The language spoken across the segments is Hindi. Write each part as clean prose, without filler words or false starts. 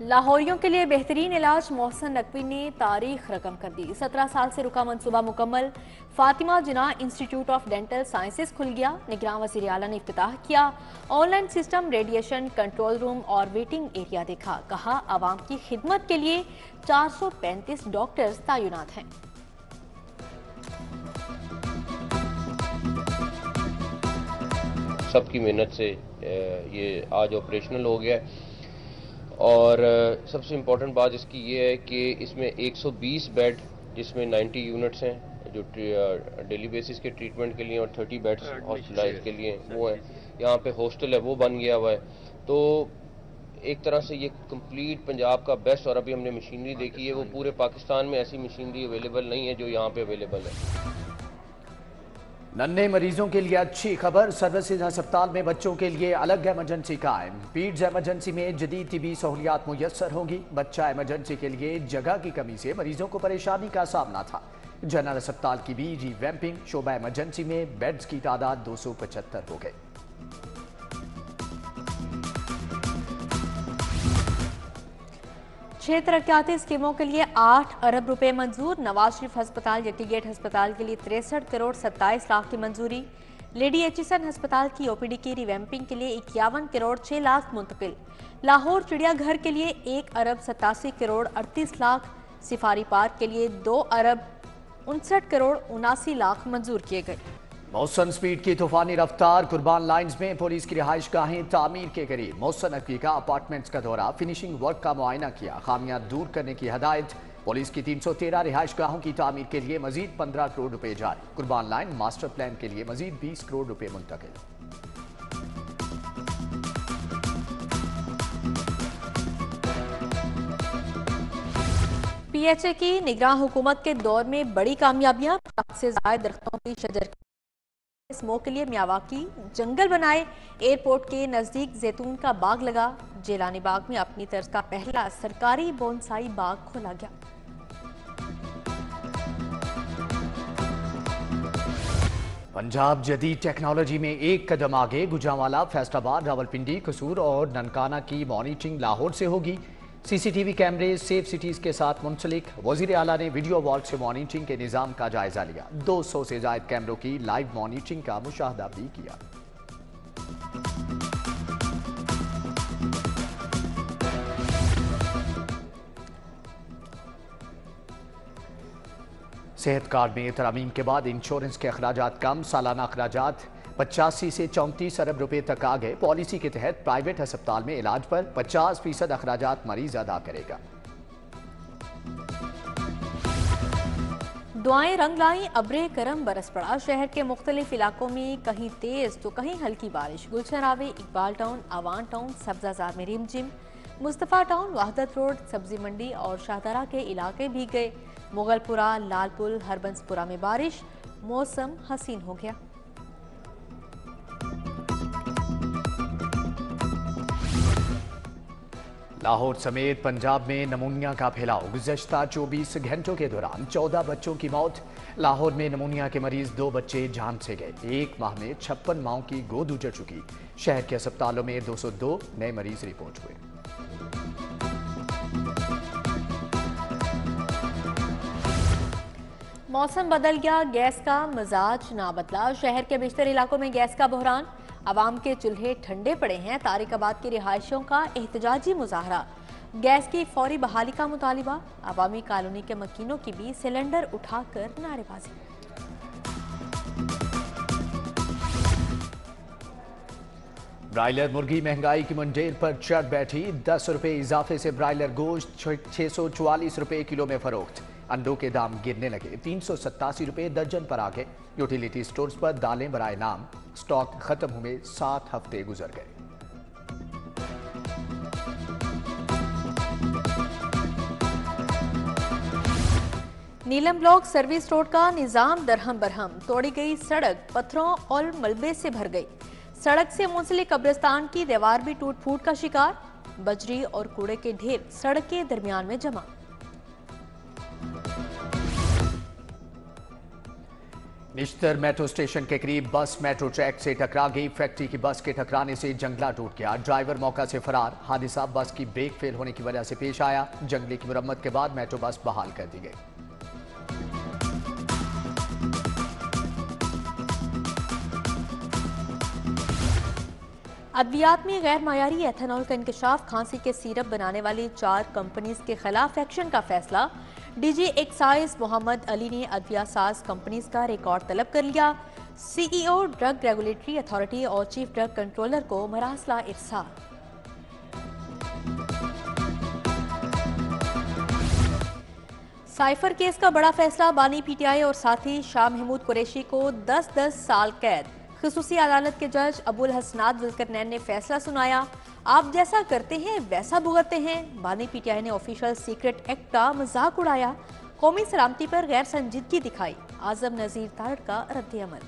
लाहौरियों के लिए बेहतरीन इलाज मोहसन नकवी ने तारीख रकम कर दी। 17 साल से रुका मंसूबा मुकम्मल। फातिमा जिन्ना इंस्टीट्यूट ऑफ डेंटल साइंसेज खुल गया। निगरान वज़ीर आला ने इफ्तिताह किया। Online system, radiation control room और वेटिंग एरिया देखा। कहा आवाम की खिदमत के लिए 435 डॉक्टर्स तैनात हैं। सबकी मेहनत से ये आज ऑपरेशनल हो गया है। और सबसे इम्पोर्टेंट बात इसकी ये है कि इसमें 120 बेड जिसमें 90 यूनिट्स हैं जो डेली बेसिस के ट्रीटमेंट के लिए और 30 बेड्स हॉस्पिटलाइज के लिए वो है। यहाँ पे हॉस्टल है वो बन गया हुआ है। तो एक तरह से ये कंप्लीट पंजाब का बेस्ट, और अभी हमने मशीनरी देखी है वो पूरे पाकिस्तान में ऐसी मशीनरी अवेलेबल नहीं है जो यहाँ पे अवेलेबल है। नन्हे मरीजों के लिए अच्छी खबर, सर्विसेज अस्पताल में बच्चों के लिए अलग इमरजेंसी कायम। पीड्स इमरजेंसी में जदीद तिबी सहूलियात मुयस्सर होंगी। बच्चा इमरजेंसी के लिए जगह की कमी से मरीजों को परेशानी का सामना था। जनरल अस्पताल की भी रीवैम्पिंग, शोबा इमरजेंसी में बेड्स की तादाद 275 हो गई। 6 तरक्याती स्कीमों के लिए 8 अरब रुपए मंजूर। नवाज शरीफ अस्पताल, यकी गेट अस्पताल के लिए 63 करोड़ 27 लाख की मंजूरी। लेडी एचिसन अस्पताल की ओपीडी की रिवैम्पिंग के लिए 51 करोड़ 6 लाख मुंतकिल। लाहौर चिड़ियाघर के लिए 1 अरब 87 करोड़ 38 लाख। सिफारी पार्क के लिए 2 अरब 59 करोड़ 79 लाख मंजूर किए गए। मौसन स्पीड की तूफानी रफ्तार, कुर्बान लाइन्स में पुलिस की रिहाइश गाहें तामीर के करीब। मौसन नकवी का अपार्टमेंट्स का दौरा, फिनिशिंग वर्क का मुआयना किया। खामियां दूर करने की हदायत। पुलिस की 313 रिहाइश गाहों की तामीर के लिए मजीद 15 करोड़ रुपए जारी। कुर्बान लाइन मास्टर प्लान के लिए मजीद 20 करोड़ रुपए मुंतकिल। पीएचए की निगरान हुकूमत के दौर में बड़ी कामयाबियां। 50 से ज्यादा दरख्तों की शजर स्मोक के लिए मियावाकी जंगल बनाए। एयरपोर्ट के नजदीक जैतून का बाग लगा। जेलानी बाग में अपनी तर्ज का पहला सरकारी बोनसाई बाग खोला गया। पंजाब जदीद टेक्नोलॉजी में एक कदम आगे। गुजरांवाला, फैसलाबाद, रावलपिंडी, कसूर और ननकाना की मॉनिटरिंग लाहौर से होगी। सीसीटीवी कैमरे सेफ सिटीज के साथ मुंसलिक। वजीर आला ने वीडियो वॉल से मॉनिटरिंग के निज़ाम का जायजा लिया। 200 से ज्यादा कैमरों की लाइव मॉनिटरिंग का मुशाहदा भी किया। सेहत कार्ड में तरमीम के बाद इंश्योरेंस के अखराजात कम। सालाना अखराजात 85 से 34 अरब रुपए तक आ गए। पॉलिसी के तहत प्राइवेट अस्पताल में इलाज पर 50% अखराजात मरीज अदा करेगा। दुआएं रंग लाई, अब्रे करम बरस पड़ा। शहर के मुख्तलिफ इलाकों में कहीं तेज तो कहीं हल्की बारिश। गुलशन रावे, इकबाल टाउन, आवान टाउन, सब्जाजार में रिमझिम। मुस्तफ़ा टाउन, वहदत रोड, सब्जी मंडी और शाहदरा के इलाके भी गए। मुगलपुरा, लालपुल, हरबंसपुरा में बारिश। मौसम हसीन हो गया। लाहौर समेत पंजाब में नमूनिया का फैलाव। गुज़श्ता 24 घंटों के दौरान 14 बच्चों की मौत। लाहौर में नमूनिया के मरीज 2 बच्चे जान से गए। एक माह में 56 माओं की गोद उजड़ चुकी। शहर के अस्पतालों में 202 नए मरीज रिपोर्ट हुए। मौसम बदल गया, गैस का मिजाज ना बदला। शहर के बेशतर इलाकों में गैस का बहरान। आवाम के चूल्हे ठंडे पड़े हैं। तारिकाबाद की रिहायशियों का एहतजाजी मुजाहरा। गैस की फौरी बहाली का मुतालिबा। अवामी कॉलोनी के मकीनों की भी सिलेंडर उठाकर नारेबाजी। ब्रायलर मुर्गी महंगाई की मंडेर पर चढ़ बैठी। 10 रुपए इजाफे से ब्रायलर गोश्त 644 रुपए किलो में फरोख्त। अंडों के दाम गिरने लगे। 387 रुपए दर्जन पर आ गए। यूटिलिटी स्टोर्स पर दालें बराए नाम। स्टॉक खत्म हुए 7 हफ्ते गुजर गए। नीलम ब्लॉक सर्विस रोड का निजाम दरहम बरहम। तोड़ी गई सड़क पत्थरों और मलबे से भर गई। सड़क से मुंसलिक कब्रिस्तान की दीवार भी टूट फूट का शिकार। बजरी और कूड़े के ढेर सड़क के दरमियान में जमा। निश्तर मेट्रो स्टेशन के करीब बस मेट्रो ट्रैक से टकरा गई। फैक्ट्री की बस के टकराने से जंगला टूट गया। ड्राइवर मौका से फरार। हादसा बस की ब्रेक फेल होने की वजह से पेश आया। जंगले की मुरम्मत के बाद मेट्रो बस बहाल कर दी गई। अद्वियात में गैर मायारी एथेनॉल का इंकशाफ, खांसी के सिरप बनाने वाली 4 कंपनीज के खिलाफ एक्शन का फैसला। डीजी एक्साइज मोहम्मद अली ने अद्वियात साज कंपनीज का रिकॉर्ड तलब कर लिया। सीईओ ड्रग रेगुलेटरी अथॉरिटी और चीफ ड्रग कंट्रोलर को मरासला इरसाल। साइफर केस का बड़ा फैसला। बानी पीटीआई और साथी शाह महमूद कुरैशी को 10-10 साल कैद। खसूसी अदालत के जज अबुल हसनात जुल्करनैन ने फैसला सुनाया। आप जैसा करते हैं वैसा भुगतते हैं। बानी पीटीआई ने ऑफिशियल सीक्रेट एक्ट का मजाक उड़ाया। कौमी सलामती पर गैर संजीदगी दिखाई। आजम नजीर तारड़ का रद्द-ए-अमल।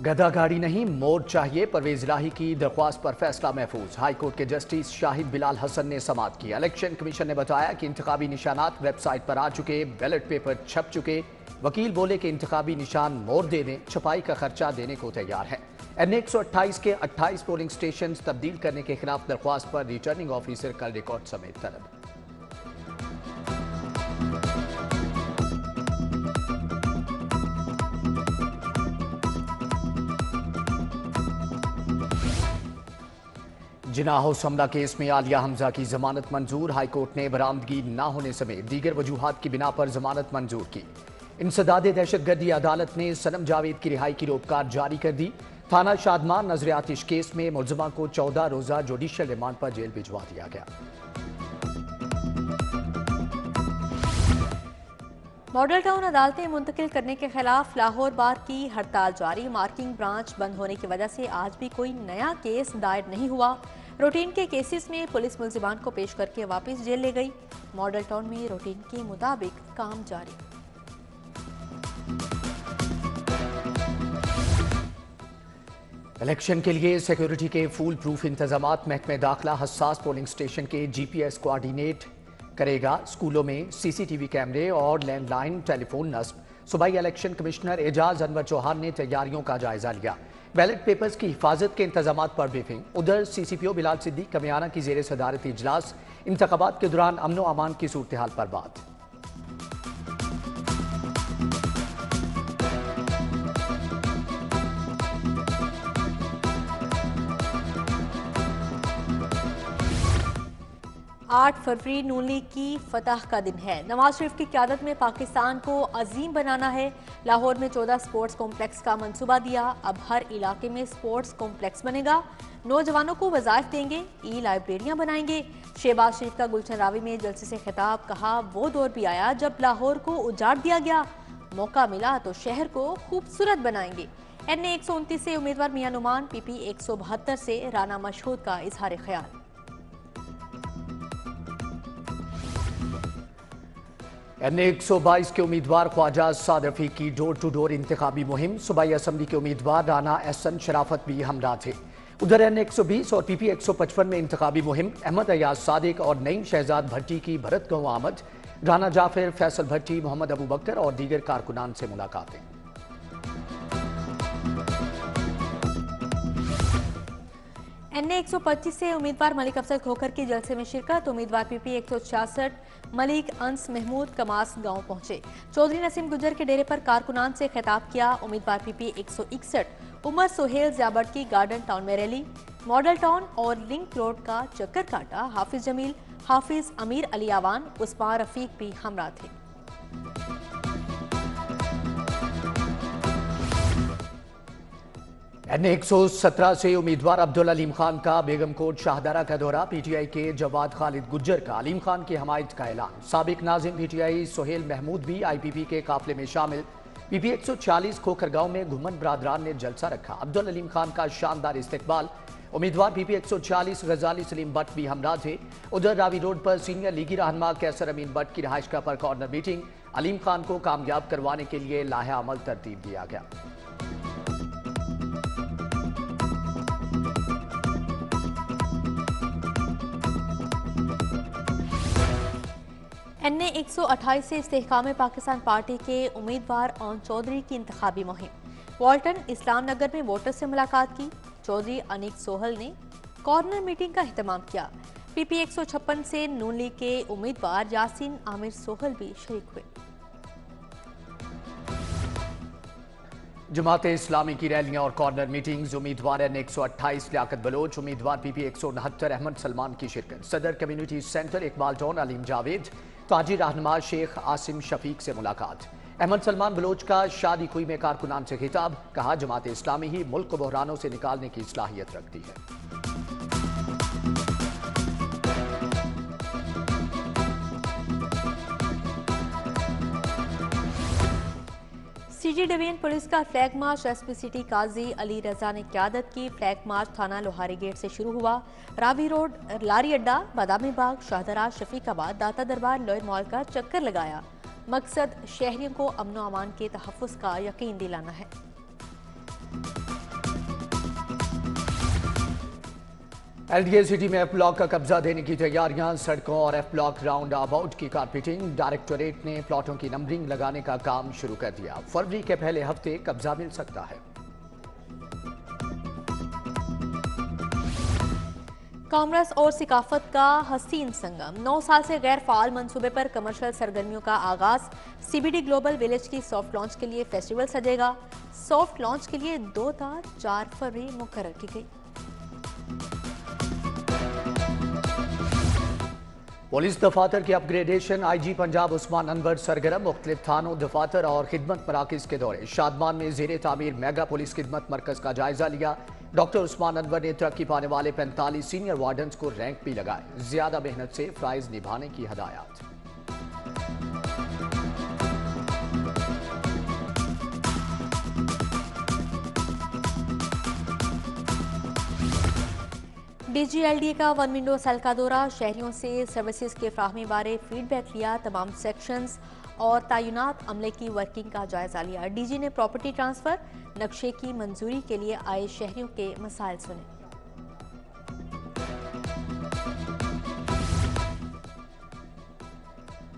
गधा गाड़ी नहीं, मोर चाहिए। परवेज इलाही की दरख्वास्त पर फैसला महफूज। हाईकोर्ट के जस्टिस शाहिद बिलाल हसन ने समाअत की। इलेक्शन कमीशन ने बताया कि इंतखाबी निशानात वेबसाइट पर आ चुके, बैलेट पेपर छप चुके। वकील बोले कि इंतखाबी निशान मोर दे दें, छपाई का खर्चा देने को तैयार है। NA 128 के 28 पोलिंग स्टेशन तब्दील करने के खिलाफ दरख्वास्त पर रिटर्निंग ऑफिसर कल रिकॉर्ड समेत तलब। जिना हाउस हमला केस में आलिया हमजा की जमानत मंजूर। हाईकोर्ट ने बरामदगी न होने समेत दीगर वजूहात की बिना पर जमानत मंजूर की। इंसदादे दहशतगर्दी अदालत ने सनम जावेद की रिहाई की रोककार जारी कर दी। थाना शादमान नजर आतिश केस में मुलजमा को 14 रोजा जुडिशियल रिमांड पर जेल भिजवा दिया गया। मॉडल टाउन अदालतें मुंतकिल करने के खिलाफ लाहौर बार की हड़ताल जारी। मार्किंग ब्रांच बंद होने की वजह से आज भी कोई नया केस दायर नहीं हुआ। रूटीन के केसेस में पुलिस मुलजिमान को पेश करके वापस जेल ले गई। मॉडल टाउन में रूटीन के मुताबिक काम जारी। इलेक्शन के लिए सिक्योरिटी के फुल प्रूफ इंतजामात। महकमे दाखिला हसास पोलिंग स्टेशन के GPS कोऑर्डिनेट करेगा। स्कूलों में CCTV कैमरे और लैंडलाइन टेलीफोन नस्ब। सूबाई इलेक्शन कमिश्नर एजाज अनवर चौहान ने तैयारियों का जायजा लिया। बैलेट पेपर्स की हिफाजत के इंतजामात पर ब्रीफिंग। उधर CCPO बिलाल सिद्दीक कमियाना की जेर सदारती इजलास। इंतखाबात के दौरान अमन व अमान की सूरत हाल पर बात। आठ फरवरी नून लीग की फतह का दिन है। नवाज शरीफ की क़यादत में पाकिस्तान को अजीम बनाना है। लाहौर में 14 स्पोर्ट्स कॉम्प्लेक्स का मंसूबा दिया। अब हर इलाके में स्पोर्ट्स कॉम्प्लेक्स बनेगा। नौजवानों को वज़ाइफ देंगे। लाइब्रेरियां बनाएंगे। शहबाज शरीफ का गुलशन रावी में जलसे से खिताब। कहा वो दौर भी आया जब लाहौर को उजाड़ दिया गया। मौका मिला तो शहर को खूबसूरत बनाएंगे। NA 129 से उम्मीदवार मियां नुमान, PP 172 से राना मशहूद का इजहार ख्याल। NA 122 के उम्मीदवार ख्वाजा साद रफीक की डोर टू डोर इंतखाबी मुहिम। सूबाई असम्बली के उम्मीदवार राना एहसन शराफत भी हमरा थे। उधर NA 120 और PP 155 में इंतखाबी मुहिम। अहमद अयाज सादिक और नईम शहजाद भट्टी की भरत गंव आमद। राना जाफर, फैसल भट्टी, मोहम्मद अबू बकर और दीगर कारकुनान से मुलाकातें। NA 125 से उम्मीदवार मलिक अफजल खोखर की जलसे में शिरकत। उम्मीदवार PP 166 मलिक अंस महमूद कमास गांव पहुंचे। चौधरी नसीम गुजर के डेरे पर कारकुनान से खिताब किया। उम्मीदवार PP 161 उमर सोहेल ज़ियाबट की गार्डन टाउन में रैली। मॉडल टाउन और लिंक रोड का चक्कर काटा। हाफिज जमील, हाफिज अमीर अली आवान, उस्मान रफीक भी हमरा थे। NA 117 से उम्मीदवार अब्दुल अलीम खान का बेगमकोट शाहदरा का दौरा। PTI के जवाद खालिद गुज्जर का अलीम खान की हमायत का ऐलान। साबिक नाजिम PTI सोहेल महमूद भी IPP के काफिले में शामिल। PP 140 खोखरगांव में घुमन बरादरान ने जलसा रखा। अब्दुल अलीम खान का शानदार इस्तकबाल। उम्मीदवार PP 140 गजाली सलीम भट्ट भी हमरा थे। उधर रावी रोड पर सीनियर लीगी रहनुमा कैसर अमीन भट्ट की रिहाइश का पर कॉर्नर मीटिंग। अलीम खान को कामयाब करवाने के लिए लाहे अमल तरतीब दिया गया। NA 128 से इस्तेहकाम पाकिस्तान पार्टी के उम्मीदवार ओन चौधरी की इंतखाबी मुहिम। वाल्टन इस्लाम नगर में वोटर से मुलाकात की। चौधरी अनीक सोहल ने कॉर्नर मीटिंग का एहतमाम किया। PP 156 से नून लीग के उम्मीदवार यासीन आमिर सोहल भी शरीक हुए। जमाते इस्लामी की रैलियां और कॉर्नर मीटिंग्स। उम्मीदवार NA 128 लियाकत बलोच, उम्मीदवार PP 169 अहमद सलमान की शिरकत। सदर community centre Iqbal town Aleem Javed, ताजी रहनुमा शेख आसिम शफीक से मुलाकात। अहमद सलमान बलोच का शादी कुई में कारकुनान से खिताब, कहा जमात इस्लामी ही मुल्क को बहरानों से निकालने की सलाहियत रखती है। CG डिवीजन पुलिस का फ्लैग मार्च SP सिटी काजी अली रजा ने क़यादत की। फ्लैग मार्च थाना लोहारी गेट से शुरू हुआ। रावी रोड, लारी अड्डा, बादामी बाग, शाहदरा, शफीकाबाद, दाता दरबार, लोयर मॉल का चक्कर लगाया। मकसद शहरियों को अमन व अमान के तहफ़्फ़ुज़ का यकीन दिलाना है। LDA सिटी में F ब्लॉक का कब्जा देने की तैयारियां। सड़कों और F ब्लॉक राउंड अबाउट की कारपेटिंग। डायरेक्टोरेट ने प्लॉटों की नंबरिंग लगाने का काम शुरू कर दिया। फरवरी के पहले हफ्ते कब्जा मिल सकता है। कॉमर्स और सिकाफत का हसीन संगम। 9 साल से गैर फाल मंसूबे पर कमर्शियल सरगर्मियों का आगाज। CBD ग्लोबल विलेज की सॉफ्ट लॉन्च के लिए फेस्टिवल सजेगा। सॉफ्ट लॉन्च के लिए 2 था 4 फरवरी मुकर्रर की गई। पुलिस दफातर की अपग्रेडेशन। IG पंजाब उस्मान अनवर सरगर्म। मुख्तलिफ थानों, दफातर और खिदमत मराकज के दौरे। शादमान में जेर तामीर मेगा पुलिस खिदमत मरकज का जायजा लिया। डॉक्टर उस्मान अनवर ने तरक्की पाने वाले 45 सीनियर वार्डन्स को रैंक भी लगाए। ज्यादा मेहनत से फ्राइज निभाने की हदायत। DG LDA का वन विंडो सेल का दौरा। शहरियों से सर्विसेज के फ्राहमी बारे फीडबैक लिया। तमाम सेक्शंस और तैनात अमले की वर्किंग का जायजा लिया। DG ने प्रॉपर्टी ट्रांसफर नक्शे की मंजूरी के लिए आए शहरियों के मसाइल सुने।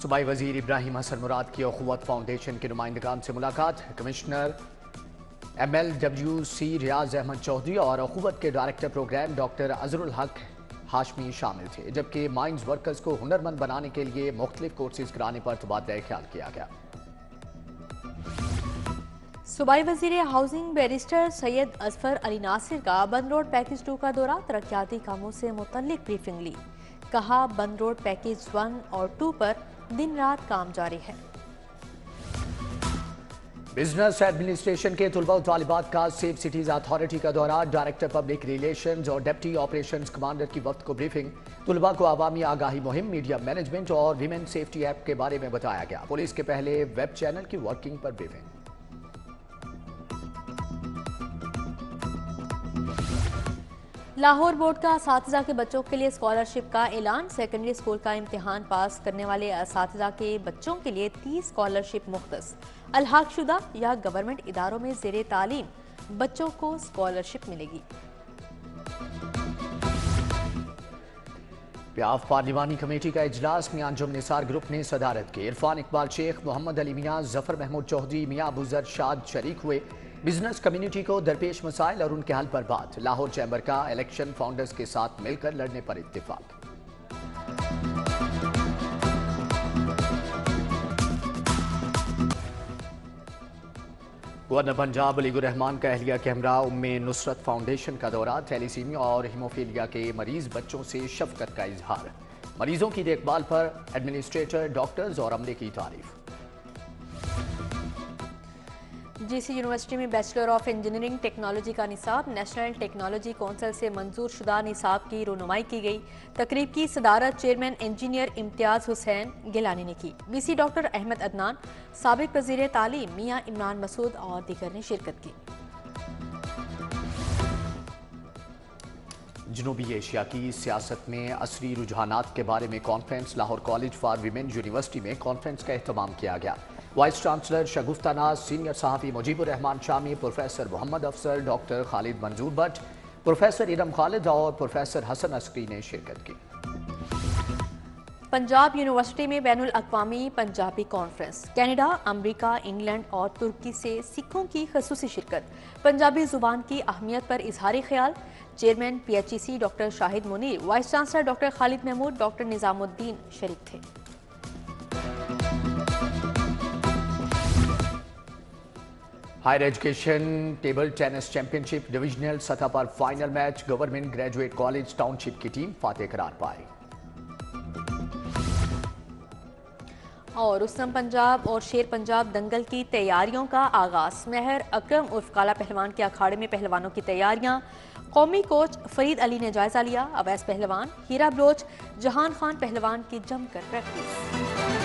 सूबाई वजीर इब्राहिम हसन मुराद की अखुवत फाउंडेशन के नुमाइंदगान से मुलाकात। कमिश्नर MLWC रियाज अहमद चौधरी और अखुवत के डायरेक्टर प्रोग्राम डॉक्टर अजरुल हक हाशमी शामिल थे, जबकि माइंस वर्कर्स को हुनरमंद बनाने के लिए मुख्तलिफ कोर्सेज कराने पर तबादला ख्याल किया गया। सूबाई वजीर हाउसिंग बैरिस्टर सैयद असफर अली नासिर का बंद रोड पैकेज 2 का दौरा। तरक्याती कामों से मुतल्लिक ब्रीफिंग ली। कहा बंद रोड पैकेज 1 और 2 पर दिन रात काम जारी है। बिजनेस एडमिनिस्ट्रेशन के तुलबा और तालिबात का सेफ सिटीज अथॉरिटी का दौरा। डायरेक्टर पब्लिक रिलेशंस और डिप्टी ऑपरेशंस कमांडर की वक्त को ब्रीफिंग। तुलबा को आवामी आगाही मुहिम, मीडिया मैनेजमेंट और विमेन सेफ्टी ऐप के बारे में बताया गया। पुलिस के पहले वेब चैनल की वर्किंग पर ब्रीफिंग। लाहौर बोर्ड का असातिज़ा के बच्चों के लिए स्कॉलरशिप का ऐलान। सेकेंडरी स्कूल का इम्तिहान पास करने वाले असातिज़ा के बच्चों के लिए 30 स्कॉलरशिप मुख्तस। अलहाक शुदा या गवर्नमेंट इदारों में ज़ेरे तालीम बच्चों को स्कॉलरशिप मिलेगी। प्याफ पार्लिमानी कमेटी का इजलास में अंजुम निसार ग्रुप ने सदारत की। इरफान इकबाल शेख, मोहम्मद अली मियाँ, जफर महमूद चौधरी, मियाँ अबूजर शाद शरीक हुए। बिजनेस कम्युनिटी को दरपेश मसाइल और उनके हल पर बात। लाहौर चैम्बर का इलेक्शन फाउंडर्स के साथ मिलकर लड़ने पर इत्तेफाक। गवर्नर पंजाब अलीगुर रहमान का अहलिया के हमरा उम्मे नुसरत फाउंडेशन का दौरा। थैलीसीमिया और हीमोफीलिया के मरीज बच्चों से शफकत का इजहार। मरीजों की देखभाल पर एडमिनिस्ट्रेटर, डॉक्टर्स और अमले की तारीफ। GC यूनिवर्सिटी में बैचलर ऑफ इंजीनियरिंग टेक्नोलॉजी का निसाब नेशनल टेक्नोलॉजी कौंसिल से मंजूर शुदा निसाब की रोनुमाई की गई। तकरीब की सदारत चेयरमैन इंजीनियर इम्तियाज हुसैन गिलानी ने की। VC डॉक्टर अहमद अदनान, साबिक वजीर तालीम मियाँ इमरान मसूद और दीगर ने शिरकत की। जनूबी एशिया की सियासत में असरी रुझानात के बारे में conference. Lahore college for women university में कॉन्फ्रेंस का एहतमाम किया गया। वाइस चांसलर शगुफ्ता नाज, सीनियर सहाफ़ी मुजीबुर रहमान शामी, प्रोफेसर मोहम्मद अफसर, डॉक्टर खालिद मंजूर भट्ट, प्रोफेसर इरम खालिद और प्रोफेसर हसन अस्करी ने शिरकत की। पंजाब यूनिवर्सिटी में बैनुल अक़वामी पंजाबी कॉन्फ्रेंस। कनाडा, अमरीका, इंग्लैंड और तुर्की से सिखों की खसूसी शिरकत। पंजाबी जुबान की अहमियत पर इजहारी ख्याल। Chairman PHEC doctor Shahid Munir, vice chancellor doctor Khalid Mahmood, doctor Nizamuddin शरीक थे। Higher education table tennis championship divisional सतह पर final match. Government graduate college township की टीम फातेह करार पाई। और रुस्तम पंजाब और शेर पंजाब दंगल की तैयारियों का आगाज। महर अकरम उर्फ काला पहलवान के अखाड़े में पहलवानों की तैयारियां। कौमी कोच फरीद अली ने जायजा लिया। अवैस पहलवान, हीरा बलोच, जहान खान पहलवान की जमकर प्रैक्टिस।